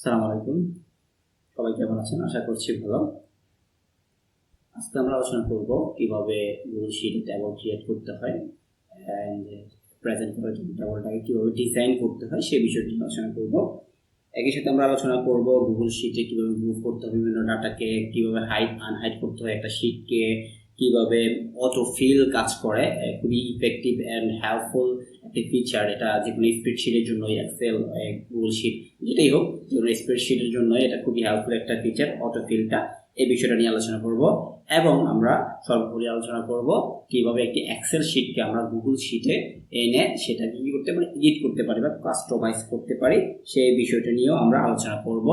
আসসালামু আলাইকুম, সবাই কেমন আছেন? আশা করছি ভালো। আজকে আমরা আলোচনা করব কিভাবে গুগল শিটে ট্যাবল ক্রিয়েট করতে হয় অ্যান্ড প্রেজেন্ট করার জন্য ট্যাবলটাকে কিভাবে ডিজাইন করতে হয় সেই বিষয়টি আলোচনা করব। একই সাথে আমরা আলোচনা করব গুগল শিটে কিভাবে মুভ করতে হবে, বিভিন্ন ডাটাকে কিভাবে হাইড আনহাইড করতে হয়, একটা শিটকে কিভাবে অটো ফিল কাজ করে, খুবই ইফেক্টিভ অ্যান্ড হেল্পফুল একটি ফিচার। এটা যে কোনো স্প্রেডশিটের জন্য, এক্সেল, গুগল শিট যেটাই হোক, যে কোনো স্প্রেডশিটের জন্য এটা খুবই হেল্পফুল একটা ফিচার অটো ফিলটা। এই বিষয়টা নিয়ে আলোচনা করব এবং আমরা সর্বোপরি আলোচনা করব কিভাবে একটি এক্সেল শিটকে আমরা গুগল শিটে এনে সেটাকে কি করতে পারি, এডিট করতে পারি বা কাস্টমাইজ করতে পারি, সেই বিষয়টা নিয়েও আমরা আলোচনা করব।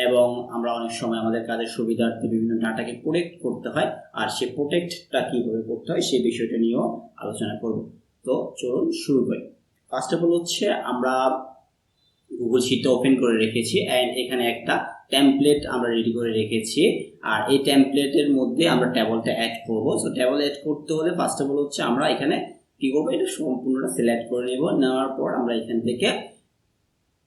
এবং আমরা অনেক সময় আমাদের কাজের সুবিধার্থে বিভিন্ন ডাটাকে প্রোটেক্ট করতে হয়, আর সেই প্রোটেক্টটা কীভাবে করতে হয় সেই বিষয়টা নিয়েও আলোচনা করব। তো চলুন শুরু করি। ফার্স্ট অফ অল হচ্ছে আমরা গুগল শিটটা ওপেন করে রেখেছি অ্যান্ড এখানে একটা টেমপ্লেট আমরা রেডি করে রেখেছি, আর এই টেমপ্লেটের মধ্যে আমরা ট্যাবলটা অ্যাড করব। সো ট্যাবল অ্যাড করতে হলে ফার্স্ট অফ অল হচ্ছে আমরা এখানে কি করবো, এটা সম্পূর্ণটা সিলেক্ট করে নেব। নেওয়ার পর আমরা এখান থেকে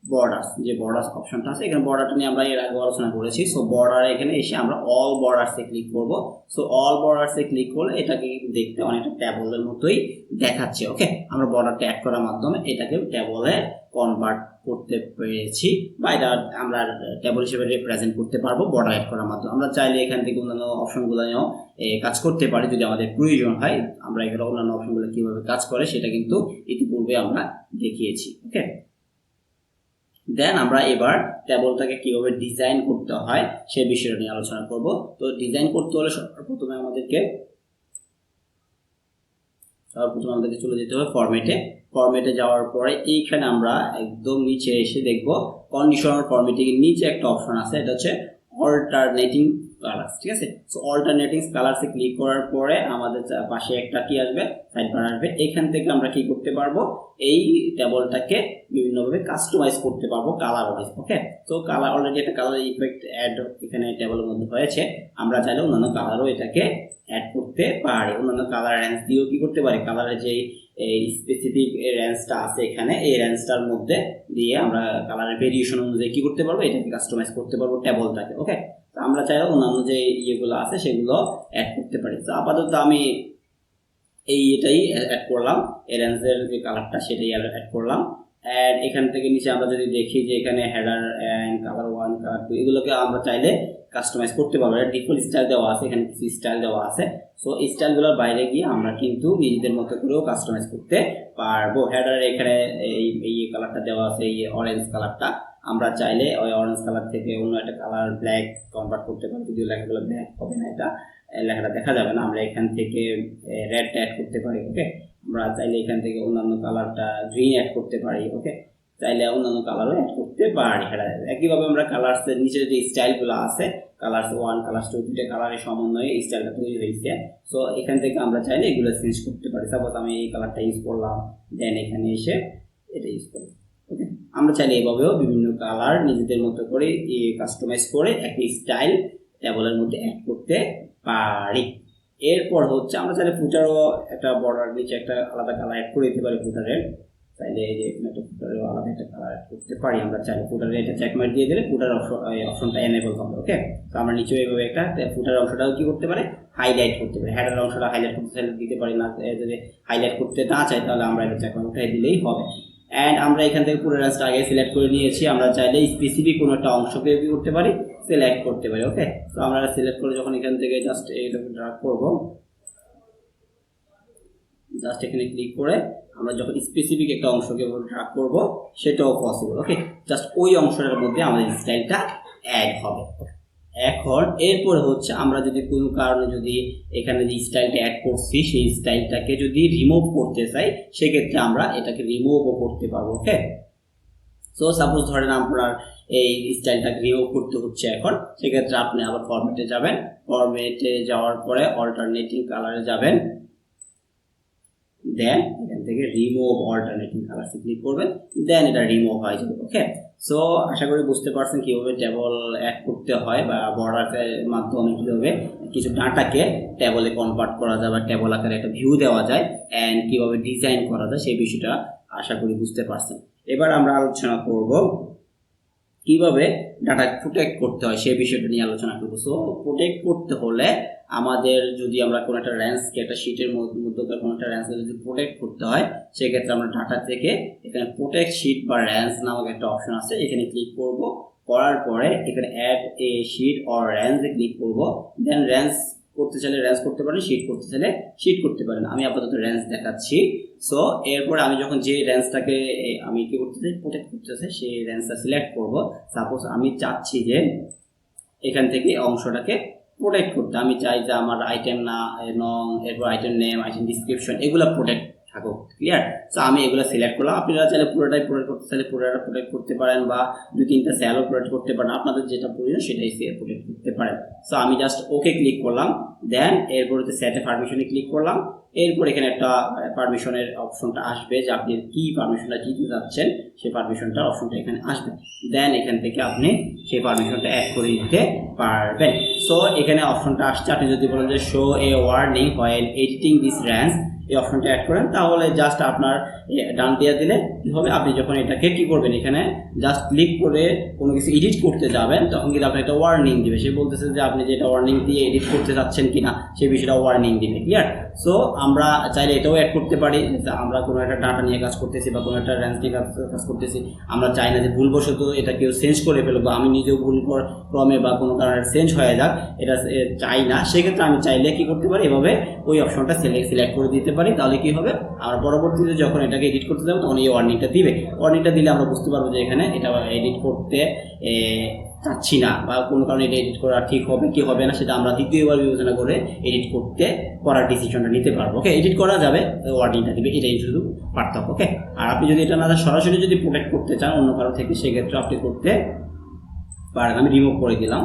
বর্ডার্স, যে বর্ডার্স অপশনটা আছে, এখানে বর্ডারটা নিয়ে আমরা এর আগে আলোচনা করেছি। সো বর্ডার এখানে এসে আমরা অল বর্ডার্সে ক্লিক করব। সো অল বর্ডার্সে ক্লিক করলে এটাকে দেখতে অনেকটা ট্যাবলের মতোই দেখাচ্ছে। ওকে, আমরা বর্ডারটা অ্যাড করার মাধ্যমে এটাকে ট্যাবলে কনভার্ট করতে পেরেছি, বা এটা আমরা ট্যাবল হিসেবে রিপ্রেজেন্ট করতে পারবো বর্ডার অ্যাড করার মাধ্যমে। আমরা চাইলে এখান থেকে অন্যান্য অপশনগুলো নিয়েও কাজ করতে পারি যদি আমাদের প্রয়োজন হয়। আমরা এখানে অন্যান্য অপশনগুলো কীভাবে কাজ করে সেটা কিন্তু ইতিপূর্বে আমরা দেখিয়েছি। ওকে, দেন আমরা এবার ট্যাবলটাকে কিভাবে ডিজাইন করতে হয় সেই বিষয়টা নিয়ে আলোচনা করব। তো ডিজাইন করতে হলে সর্বপ্রথমে আমাদেরকে চলে যেতে হবে ফরম্যাটে যাওয়ার পরে এইখানে আমরা একদম নিচে এসে দেখব কন্ডিশনাল ফরম্যাটিং এর নিচে একটা অপশন আছে, এটা হচ্ছে অল্টারনেটিং কালার্স। ঠিক আছে, সো অল্টারনেটিং কালার্সে ক্লিক করার পরে আমাদের পাশে একটা কি আসবে, সাইড বার আসবে। এখান থেকে আমরা কি করতে পারবো, এই ট্যাবলটাকে বিভিন্নভাবে কাস্টমাইজ করতে পারবো কালার ওয়াইজ। ওকে, তো কালার অলরেডি একটা কালার ইফেক্ট অ্যাড এখানে ট্যাবলের মধ্যে হয়েছে। আমরা চাইলে অন্যান্য কালারও এটাকে অ্যাড করতে পারি, অন্যান্য কালার রেঞ্জ দিয়েও কি করতে পারি, কালারের যে স্পেসিফিক রেঞ্জটা আছে এখানে, এই রেঞ্জটার মধ্যে দিয়ে আমরা কালারের ভেরিয়েশন অনুযায়ী কি করতে পারবো, এটাকে কাস্টমাইজ করতে পারবো ট্যাবলটাকে। ওকে, তো আমরা চাইলে অন্যান্য যে ইয়েগুলো আছে সেগুলো অ্যাড করতে পারি। তো আপাতত আমি এটাই অ্যাড করলাম, এই রেঞ্জের যে কালারটা সেটাই অ্যাড করলাম। অ্যান্ড এখান থেকে নিচে আমরা যদি দেখি যে এখানে হেডার অ্যান্ড কালার 1, কালার 2 এগুলোকে আমরা চাইলে কাস্টমাইজ করতে পারবো। এটা ডিফল্ট স্টাইল দেওয়া আছে, এখানে কিছু স্টাইল দেওয়া আছে। সো এই স্টাইলগুলোর বাইরে গিয়ে আমরা কিন্তু নিজেদের মতো করেও কাস্টমাইজ করতে পারবো। হেডারের এখানে এই কালারটা দেওয়া আছে, এই অরেঞ্জ কালারটা, আমরা চাইলে ওই অরেঞ্জ কালার থেকে অন্য একটা কালার ব্ল্যাক কনভার্ট করতে পারি। যদিও লেখাগুলো ব্ল্যাক হবে না, এটা লেখাটা দেখা যাবে না। আমরা এখান থেকে রেড অ্যাড করতে পারি। ওকে, আমরা চাইলে এখান থেকে অন্যান্য কালারটা গ্রিন অ্যাড করতে পারি। ওকে, চাইলে অন্যান্য কালারও অ্যাড করতে পারি। একইভাবে আমরা কালার্সের নিচে যে স্টাইলগুলো আছে, কালার্স 1, কালার্স 2, দুইটা কালারের সমন্বয়ে এই স্টাইলটা তৈরি হয়েছে। সো এখান থেকে আমরা চাইলে এগুলো চেঞ্জ করতে পারি। সাপোজ আমি এই কালারটা ইউজ করলাম, দেন এখানে এসে এটা ইউজ করি। ওকে, আমরা চাইলে এভাবেও বিভিন্ন কালার নিজেদের মতো করে কাস্টমাইজ করে একটি স্টাইল ট্যাবলের মধ্যে অ্যাড করতে পারি। এরপর হচ্ছে আমরা চাইলে ফুটারও একটা বর্ডার নিচে একটা আলাদা কালার অ্যাড করে দিতে পারি। ফুটারের চাইলে এই যে এখানে একটা ফুটারেও আলাদা একটা কালার অ্যাড করতে পারি। আমরা চাইলে ফুটারে এটা চেকমার্ক দিয়ে দিলে ফুটার অপশনটা এনেবল হবে। ওকে, তো আমরা নিচেও এইভাবে একটা ফুটার অংশটাও কি করতে পারি, হাইলাইট করতে পারি। হেডার অংশটা হাইলাইট করতে চাইলে দিতে পারি, না যদি হাইলাইট করতে না চাই তাহলে আমরা এটা চেকমার্ক উঠাই দিলেই হবে। অ্যান্ড আমরা এখান থেকে পুরো রেঞ্জটা আগে সিলেক্ট করে নিয়েছি। আমরা চাইলে স্পেসিফিক কোনো একটা অংশকে কি করতে পারি, সিলেক্ট করতে পারি। ওকে, তো আমরা সিলেক্ট করে যখন এখান থেকে জাস্ট এইটাকে ড্র্যাগ করবো, জাস্ট এখানে ক্লিক করে আমরা যখন স্পেসিফিক একটা অংশকে ড্র্যাগ করবো সেটাও পসিবল। ওকে, জাস্ট ওই অংশটার মধ্যে আমাদের স্টাইলটা অ্যাড হবে। এখন এরপরে হচ্ছে আমরা যদি কোনো কারণে যদি এখানে যে স্টাইলটা অ্যাড করছি সেই স্টাইলটাকে যদি রিমুভ করতে চাই, সেক্ষেত্রে আমরা এটাকে রিমুভও করতে পারবো। ওকে, সো সাপোজ ধরেন আপনার এই স্টাইলটাকে রিমুভ করতে হচ্ছে এখন, সেক্ষেত্রে আপনি আবার ফরম্যাটে যাবেন। ফরম্যাটে যাওয়ার পরে অল্টারনেটিং কালারে যাবেন, দেন এখান থেকে রিমুভ অল্টারনেটিং কালারসে ক্লিক করবেন, দেন এটা রিমুভ হয়ে যাবে। ওকে, সো আশা করি বুঝতে পারছেন কীভাবে ট্যাবল অ্যাড করতে হয় বা বর্ডারের মাধ্যমে কীভাবে কিছু ডাটাকে ট্যাবলে কনভার্ট করা যায় বা ট্যাবল আকারে একটা ভিউ দেওয়া যায় অ্যান্ড কীভাবে ডিজাইন করা যায় সেই বিষয়টা আশা করি বুঝতে পারছেন। এবার আমরা আলোচনা করব কিভাবে ডাটা প্রোটেক্ট করতে হয় সেই বিষয়টা নিয়ে আলোচনা করবো। সো প্রোটেক্ট করতে হলে আমাদের যদি আমরা কোনো একটা র্যান্সকে একটা শিটের মধ্যে কোনো একটা র্যান্সকে যদি প্রোটেক্ট করতে হয় সেক্ষেত্রে আমরা ডাটা থেকে এখানে প্রোটেক্ট শিট বা র্যান্স নামক একটা অপশন আছে, এখানে ক্লিক করব। করার পরে এখানে অ্যাড এ শিট অর র্যান্সে ক্লিক করব। দেন র্যান্স করতে চাইলে র্যান্স করতে পারেন, শিট করতে চাইলে শিট করতে পারেন। আমি আপাতত র্যান্স দেখাচ্ছি। সো এরপরে আমি যখন যে র্যান্সটাকে আমি কি করতে চাই প্রোটেক্ট করতে চাই সেই র্যান্সটা সিলেক্ট করব। সাপোজ আমি চাচ্ছি যে এখান থেকে অংশটাকে প্রোটেক্ট করতে, আমি চাই যে আমার আইটেম না নং, এরপর আইটেম নেম, আইটেম ডিসক্রিপশন এগুলো প্রোটেক্ট থাকুক। ক্লিয়ার? সো আমি এগুলো সিলেক্ট করলাম। আপনারা চাইলে পুরোটাই প্রোটেক্ট করতে চাইলে পুরোটা প্রোটেক্ট করতে পারেন, বা 2-3টা সেলও প্রোটেক্ট করতে পারেন, আপনাদের যেটা প্রয়োজন সেটাই প্রোটেক্ট করতে পারেন। সো আমি জাস্ট ওকে ক্লিক করলাম। দেন এরপরে সেটে পারমিশনে ক্লিক করলাম। এরপর এখানে একটা পারমিশনের অপশনটা আসবে যে আপনি কি পারমিশনটা দিতে যাচ্ছেন, সেই পারমিশনটা অপশনটা এখানে আসবে। দেন এখান থেকে আপনি সেই পারমিশনটা অ্যাড করে দিতে পারবেন। সো এখানে অপশনটা আসছে, আপনি যদি বলেন যে show a warning when editing this range, এই অপশনটা অ্যাড করেন, তাহলে জাস্ট আপনার ডান দিয়ে দিলে কী হবে, আপনি যখন এটাকে কী করবেন এখানে জাস্ট ক্লিক করে কোনো কিছু এডিট করতে যাবেন তখন কিন্তু আপনার একটা ওয়ার্নিং দিবে। সে বলতেছে যে আপনি যেটা ওয়ার্নিং দিয়ে এডিট করতে যাচ্ছেন কিনা সেই বিষয়টা ওয়ার্নিং দিবে। ক্লিয়ার? সো আমরা চাইলে এটাও অ্যাড করতে পারি, আমরা কোনো একটা ডাটা নিয়ে কাজ করতেছি বা কোনো একটা র্যান্স নিয়ে কাজ করতেছি, আমরা চাই না যে ভুলবশত এটা কেউ চেঞ্জ করে ফেলুক, বা আমি নিজেও ভুল ক্রমে বা কোনো কারণে চেঞ্জ হয়ে যাক, এটা চাই না। সেক্ষেত্রে আমি চাইলে কী করতে পারি, এভাবে ওই অপশনটা সিলেক্ট করে দিতে পারি। তাহলে কী হবে, আর পরবর্তীতে যখন এটাকে এডিট করতে যাবো তখন এই ওয়ার্নিংটা দিবে। ওয়ার্নিংটা দিলে আমরা বুঝতে পারবো যে এখানে এটা এডিট করতে চাচ্ছি না, বা কোনো কারণে এটা এডিট করা ঠিক হবে কি হবে না সেটা আমরা দ্বিতীয়বার বিবেচনা করে এডিট করার ডিসিশনটা নিতে পারবো। ওকে, এডিট করা যাবে, ওয়ার্নিংটা দিবে, এটাই শুধু পার্থক্য। ওকে, আর আপনি যদি এটা না সরাসরি যদি প্রোটেক্ট করতে চান অন্য কারো থেকে, সেক্ষেত্রে আপনি করতে পারেন। আমি রিমুভ করে দিলাম।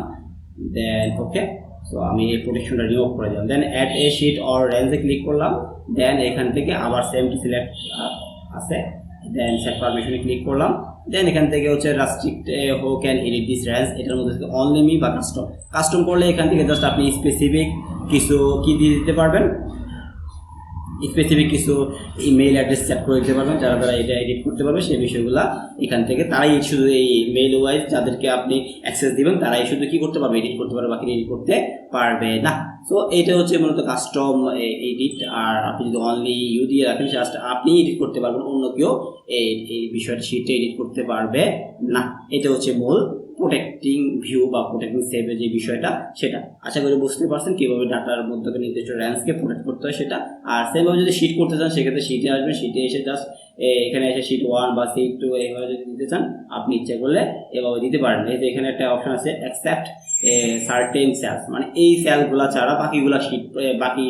দেন ওকে, সো আমি এই প্রোটেকশনটা রিমুভ করে দিলাম। Then add a sheet or র্যান্সে ক্লিক করলাম। দেন এখান থেকে আবার সেম টু সিলেক্ট আছে, দেন সেট পারমিশনে ক্লিক করলাম। দেন এখান থেকে হচ্ছে রেস্ট্রিক্ট হো ক্যান এডিট দিস র্যান্স, এটার মধ্যে থেকে অনলি মি বা কাস্টম করলে এখান থেকে জাস্ট আপনি স্পেসিফিক কিছু কি দিয়ে দিতে পারবেন, স্পেসিফিক কিছু ইমেইল অ্যাড্রেস সেট করে দিতে পারবেন, যারা এটা এডিট করতে পারবে সেই বিষয়গুলো এখান থেকে তারাই শুধু এই মেইল ওয়াইজ যাদেরকে আপনি অ্যাক্সেস দিবেন তারাই শুধু কী করতে পারবে, এডিট করতে পারবে, বাকি এডিট করতে পারবে না। সো এইটা হচ্ছে মূলত কাস্টম এডিট। আর আপনি যদি অনলি ইউ দিয়ে রাখেন জাস্ট আপনি এডিট করতে পারবেন, অন্য কেউ এই বিষয়টা শিটে এডিট করতে পারবে না। এটা হচ্ছে মূল প্রোটেক্টিং ভিউ বা প্রোটেক্টিং সেভের যে বিষয়টা, সেটা আশা করি বুঝতে পারছেন কীভাবে ডাটার মধ্যে নির্দিষ্ট র্যান্সকে প্রোটেক্ট করতে হয় সেটা। আর সেমভাবে যদি শিট করতে চান সেক্ষেত্রে শিটে আসবেন, শিটে এসে জাস্ট এখানে এসে শিট 1 বা শিট 2 এইভাবে যদি দিতে চান আপনি ইচ্ছা করলে এভাবে দিতে পারেন। এই যে এখানে একটা অপশন আছে অ্যাকসেপ্ট সার্টেন সেলস, মানে এই সেলগুলো ছাড়া বাকিগুলো শিট, বাকি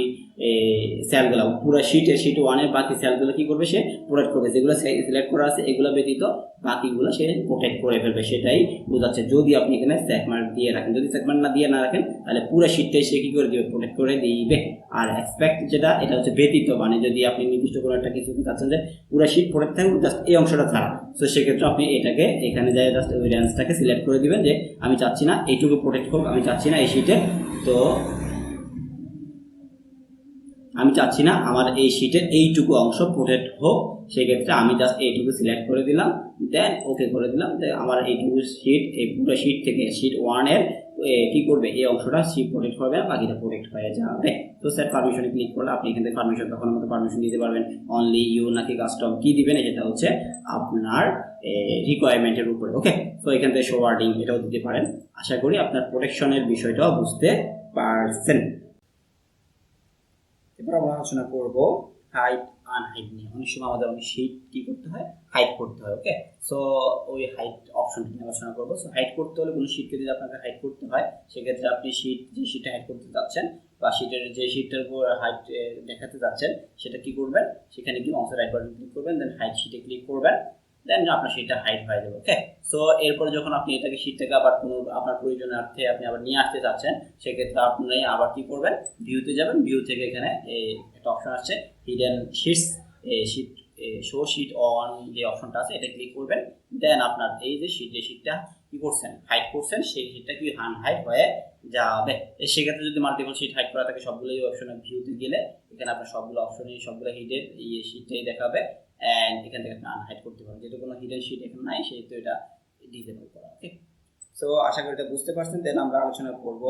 সেলগুলো পুরো শিট 1-এর বাকি সেলগুলো কী করবে, সে প্রোটেক্ট করবে। যেগুলো সিলেক্ট করা আছে এগুলো ব্যতীত বাকিগুলো সে প্রোটেক্ট করে ফেলবে, সেটাই বোঝাচ্ছে। যদি আপনি এখানে চেকমার্ক দিয়ে রাখেন, যদি চেকমার্ক না দিয়ে না রাখেন তাহলে পুরো শিটটাই সে কী করে দিবে, প্রোটেক্ট করে দিবে। আর এক্সপেক্ট যেটা, এটা হচ্ছে ব্যতীত, মানে যদি আপনি নির্দিষ্ট কোনো একটা কিছু চাচ্ছেন যে পুরো শিট প্রোটেক্ট থাকবে জাস্ট এই অংশটা ছাড়া, তো সেক্ষেত্রে আপনি এটাকে এখানে যাই জাস্ট ওই রেঞ্জটাকে সিলেক্ট করে দিবেন যে আমি চাচ্ছি না এইটুকু প্রোটেক্ট হোক, আমি চাচ্ছি না এই শিটে, তো আমি চাচ্ছি না আমার এই শিটের এইটুকু অংশ প্রোটেক্ট হোক, সেক্ষেত্রে আমি জাস্ট এইটুকু সিলেক্ট করে দিলাম। দেন ওকে করে দিলাম। আমার এইটুকু শিট, এই পুরো শিট থেকে শিট 1-এর কী করবে, এই অংশটা শিট প্রোটেক্ট করবে আর বাকিটা প্রোটেক্ট হয়ে যাবে। তো স্যার পারমিশনে ক্লিক করলে আপনি এখান থেকে পারমিশন তখন মতো পারমিশন দিতে পারবেন। অনলি ইউ নাকি কাস্টম কী দিবেন সেটা হচ্ছে আপনার রিকোয়ারমেন্টের উপরে। ওকে, তো এখান থেকে শো ওয়ার্ডিং এটাও দিতে পারেন। আশা করি আপনার প্রোটেকশনের বিষয়টাও বুঝতে পারছেন। এবার আমরা আলোচনা করবো হাইট আনহাইট নিয়ে। অনেক সময় আমাদের অনেক শিট কী করতে হয়, হাইট করতে হয়। ওকে, সো ওই হাইট অপশনটা নিয়ে আলোচনা করবো। সো হাইট করতে হলে কোনো শিটকে যদি আপনাকে হাইট করতে হয় সেক্ষেত্রে আপনি যে শিটটা হাইট করতে যাচ্ছেন বা শিটের যে শিটটার উপর হাইট দেখাতে যাচ্ছেন সেটা কী করবেন, সেখানে কি মাউসের রাইট বাটন ক্লিক করবেন, দেন হাইট শিটে ক্লিক করবেন, দেন আপনার শিটটা হাইট হয়ে যাবে। ওকে, সো এরপরে যখন আপনি এটাকে শিট থেকে আবার কোনো আপনার প্রয়োজনার্থে আপনি আবার নিয়ে আসতে চাচ্ছেন সেক্ষেত্রে আপনি আবার কী করবেন, ভিউতে যাবেন। ভিউ থেকে এখানে একটা অপশন আসছে hidden sheets, sheet show sheet on যে অপশনটা আছে এটা ক্লিক করবেন। দেন আপনার এই যে শিটটা কী করছেন, হাইড করছেন, সেই শিটটা কি আনহাইড হয়ে যাবে। সেক্ষেত্রে যদি মাল্টিপল শিট হাইড করা থাকে সবগুলোই অপশনে ভিউতে গেলে এখানে আপনার সবগুলো অপশনই সবগুলো হিডেন এই শিটটাই দেখাবে, অ্যান্ড এখান থেকে আপনি আনহাইড করতে পারেন। যেহেতু কোনো হিডেন শিট এখানে নাই সেহেতু এটা ডিসেবল করা। ওকে, সো আশা করি এটা বুঝতে পারছেন। দেন আমরা আলোচনা করব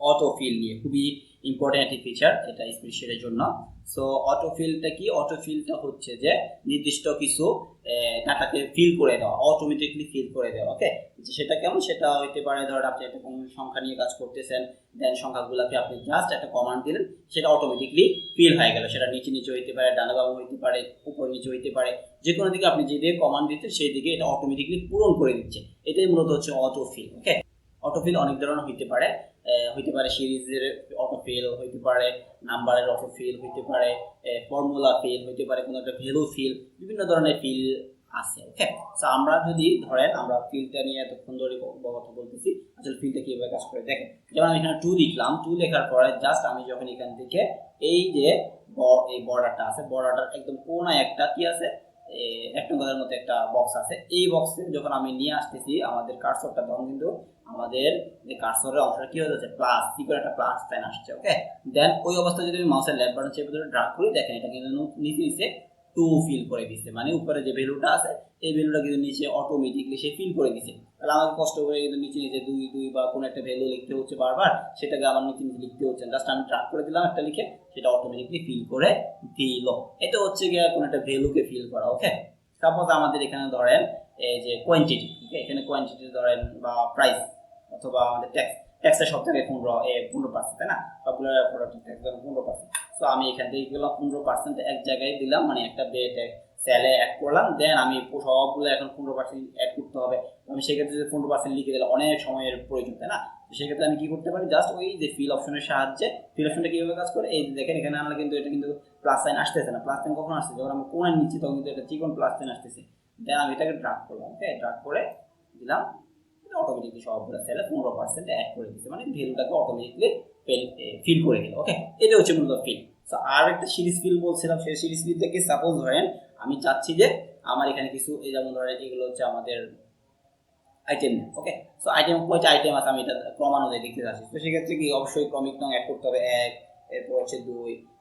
অটোফিল নিয়ে, খুবই ইম্পর্টেন্ট একটি ফিচার এটা স্প্রেডশিটের জন্য। সো অটোফিলটা কি? অটোফিলটা হচ্ছে যে নির্দিষ্ট কিছু ডাটাকে ফিল করে দেওয়া, অটোমেটিকলি ফিল করে দেওয়া। ওকে, সেটা কেমন? সেটা হইতে পারে ধরেন আপনি একটা কোনো সংখ্যা নিয়ে কাজ করতেছেন, দেন সংখ্যাগুলোকে আপনি জাস্ট একটা কমান্ড দিলেন, সেটা অটোমেটিকলি ফিল হয়ে গেল। সেটা নিচে নিচে হইতে পারে, ডানে বামে হইতে পারে, উপর নিচে হইতে পারে, যে কোনো দিকে আপনি যে দিকে কমান্ড দিচ্ছেন সেই দিকে এটা অটোমেটিকলি পূরণ করে দিচ্ছে। এটাই মূলত হচ্ছে অটোফিল। ওকে, অটোফিল অনেক ধরনের হইতে পারে, সিরিজের অটোফিল হইতে পারে, নাম্বারের অটোফিল হইতে পারে, ফর্মুলা ফিল হইতে পারে, কোনো একটা ভ্যালু ফিল, বিভিন্ন ধরনের ফিল আছে। ওকে, সো আমরা যদি ধরেন আমরা ফিলটা নিয়ে এতক্ষণ ধরে কথা বলতেছি, আসলে ফিলটা কিভাবে কাজ করে দেখেন। যেমন আমি এখানে 2 লিখলাম, 2 লেখার পরে জাস্ট আমি যখন এখান থেকে এই যে এই বর্ডারটা আছে, বর্ডারটার একদম কোনায় একটা কি আছে, রেক্ট্যাঙ্গলের মতো একটা বক্স আছে, এই বক্সে যখন আমি নিয়ে আসতেছি আমাদের কার্সরটা, তখন কিন্তু আমাদের যে কার্সরের অংশটা কি হয়ে যাচ্ছে, প্লাস কি করে একটা প্লাস সাইন আসছে। ওকে, দেন ওই অবস্থায় যদি আমি মাউসের লেফট বাটন চেপে ধরে ড্র্যাগ করি, দেখেন এটা কিন্তু নিচে নিচে 2 ফিল করে দিচ্ছে, মানে উপরে যে ভ্যালুটা আছে এই ভ্যালুটা কিন্তু নিচে অটোমেটিকলি সে ফিল করে দিচ্ছে। তাহলে আমাকে কষ্ট করে কিন্তু নিচে নিচে 2 2 বা কোনো একটা ভ্যালু লিখতে হচ্ছে বারবার, সেটাকে আমার নিচে নিচে লিখতে হচ্ছে, জাস্ট আমি ড্র্যাগ করে দিলাম একটা লিখে, সেটা অটোমেটিকলি ফিল করে দিল। এটা হচ্ছে গিয়ে কোনো একটা ভ্যালুকে ফিল করা। ওকে, সাপোজ আমাদের এখানে ধরেন এই যে কোয়ান্টিটি, ওকে, এখানে কোয়ান্টিটি ধরেন বা প্রাইস অথবা আমাদের ট্যাক্সের সব জায়গায় 15%, তাই না? সবগুলো প্রোডাক্টের ট্যাক্স ধরেন 15%। সো আমি এখান থেকে গেলাম 15% এক জায়গায় দিলাম, মানে একটা সেলে অ্যাড করলাম, দেন আমি সবগুলো এখন 15% অ্যাড করতে হবে। আমি সেক্ষেত্রে 15% লিখে দিলে অনেক সময়ের প্রয়োজন, তাই না? সেক্ষেত্রে আমি কি করতে পারি, জাস্ট ওই যে ফিল অপশনের সাহায্যে, ফিল অপশনটা কিভাবে কাজ করে এই দেখেন, এখানে আমরা কিন্তু এটা কিন্তু প্লাস সাইন আসতেছে না। প্লাস সাইন কখন আসছে? যখন আমরা কোণের নিচ্ছি তখন কিন্তু এটা চিকন প্লাস সাইন আসতেছে। দেন আমি এটাকে ড্র্যাগ করলাম। ওকে, ড্র্যাগ করে দিলাম, এটা অটোমেটিকলি সবগুলো সেলে 15% অ্যাড করে দিচ্ছে, মানে ভ্যালুটাকে অটোমেটিকলি ফিল করে দিল। ওকে, এটা হচ্ছে মূলত ফিল। সো আর একটা সিরিজ ফিল বলছিলাম, সেই সিরিজ ফিল থেকে সাপোজ ধরেন আমি চাচ্ছি যে আমার এখানে কিছু, এই যেমন ধরেন এগুলো হচ্ছে আমাদের আইটেম। ওকে, সো আইটেম কয়টা আইটেম আছে আমি এটা ক্রমানুযায়ী দেখতে চাচ্ছি। তো সেক্ষেত্রে কি অবশ্যই ক্রমিক নং অ্যাড করতে হবে 1, এরপর হচ্ছে 2,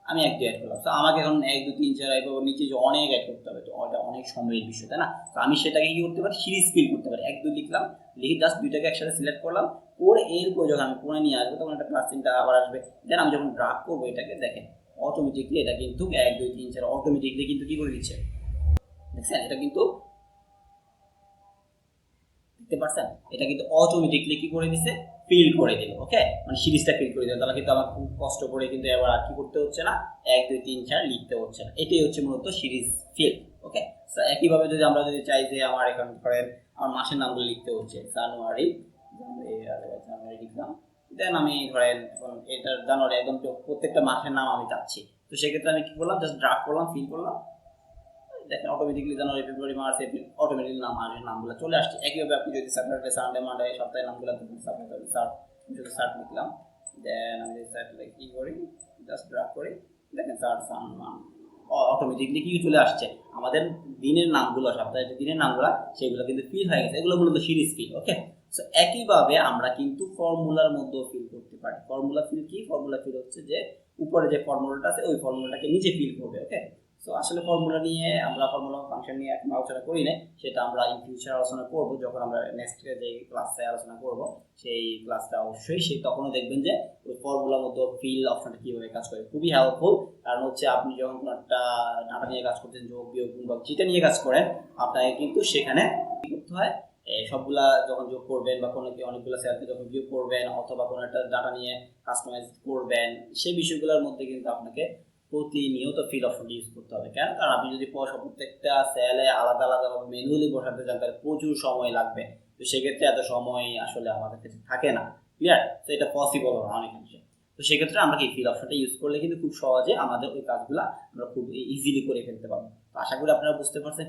আমি 1 2 অ্যাড করলাম। তো আমাকে এখন 1 2 3 4 এরপর নিচে যে অনেক অ্যাড করতে হবে, তো ওটা অনেক সময়ের বিষয়, তাই না? তো আমি সেটাকে কি করতে পারি, সিরিজ ফিল করতে পারি। 1 2 লিখলাম, লিখে জাস্ট দুইটাকে একসাথে সিলেক্ট করলাম, করে এরপর যখন আমি কোণে নিয়ে আসবো তখন একটা প্লাস চিহ্নটা আবার আসবে। দেন আমি যখন ড্র্যাগ করবো এটাকে, দেখেন অটোমেটিকলি এটা কিন্তু 1 2 3 4 অটোমেটিকলি কিন্তু কি করে দিচ্ছে, দেখছেন? এটা কিন্তু দেখতে পাচ্ছেন, এটা কিন্তু অটোমেটিকলি কি করে দিছে, ফিল করে দিল। ওকে, মানে সিরিজটা ফিল করে দিল, তাহলে কিন্তু আমার খুব কষ্ট করে কিন্তু এবার আর কি করতে হচ্ছে না, 1 2 3 4 লিখতে হচ্ছে না। এটাই হচ্ছে মূলত সিরিজ ফিল। ওকে, সো একইভাবে যদি আমরা চাই যে আমার এখানে ধরেন আমার মাসের নামগুলো লিখতে হচ্ছে, জানুয়ারি লিখলাম, দেন আমি ধরেন এখন এটার জানুয়ারি একদম প্রত্যেকটা মাসের নাম আমি চাচ্ছি। তো সেক্ষেত্রে আমি কি করলাম, জাস্ট ড্র্যাগ করলাম, ফিল করলাম, দেখেন অটোমেটিকলি জানুয়ারি ফেব্রুয়ারি মার্চ এপ্রিল অটোমেটিকলি নামগুলো চলে আসছে। একইভাবে আপনি যদি স্যাটারডে সানডে মানডে সপ্তাহের নামগুলো যদি সার্ট লিখলাম, দেন আমি যদি সার্ট কি করি, জাস্ট ড্র্যাগ করি, দেখেন সার্ট সান মান অটোমেটিকলি কি চলে আসছে, আমাদের দিনের নামগুলো, সপ্তাহের যে দিনের নামগুলো সেগুলো কিন্তু ফিল হয়ে গেছে। এগুলো মূলত সিরিজ ফিল। ওকে, সো একইভাবে আমরা কিন্তু ফর্মুলার মধ্যেও ফিল করতে পারি। ফর্মুলা ফিল কি? ফর্মুলা ফিল হচ্ছে যে উপরে যে ফর্মুলাটা আছে ওই ফর্মুলাটাকে নিচে ফিল করবে। ওকে, সো আসলে ফর্মুলা নিয়ে আমরা ফর্মুলা ফাংশন নিয়ে এখন আলোচনা করি না, সেটা আমরা ইন ফিউচার আলোচনা করব, যখন আমরা নেক্সট যে ক্লাসে আলোচনা করব সেই ক্লাসটা অবশ্যই সেই তখনও দেখবেন যে ওই ফর্মুলার মধ্যে ফিল অপশনটা কীভাবে কাজ করে। খুবই হেল্পফুল, কারণ হচ্ছে আপনি যখন কোনো একটা ডাটা নিয়ে কাজ করতেন, যোগ বিয়োগ গুণ বা যেটা নিয়ে কাজ করেন, আপনাকে কিন্তু সেখানে কী করতে হয়, সবগুলা যখন যোগ করবেন বা কোনো অনেকগুলো সেলকে যখন বিয়োগ করবেন অথবা কোনো একটা ডাটা নিয়ে কাস্টমাইজ করবেন, সেই বিষয়গুলোর মধ্যে কিন্তু আপনাকে প্রতিনিয়ত ফিল অপশন ইউজ করতে হবে। কেন? কারণ আপনি যদি প্রত্যেকটা সেলে আলাদা আলাদাভাবে ম্যানুয়ালি বসাতে চান তাহলে প্রচুর সময় লাগবে। তো সেক্ষেত্রে এত সময় আসলে আমাদের কাছে থাকে না। ক্লিয়ার? তো এটা পসিবল না অনেকাংশে। তো সেক্ষেত্রে আমরা কি ফিল অপশনটা ইউজ করলে কিন্তু খুব সহজে আমাদের ওই কাজগুলো আমরা খুব ইজিলি করে ফেলতে পারবো। তো আশা করি আপনারা বুঝতে পারছেন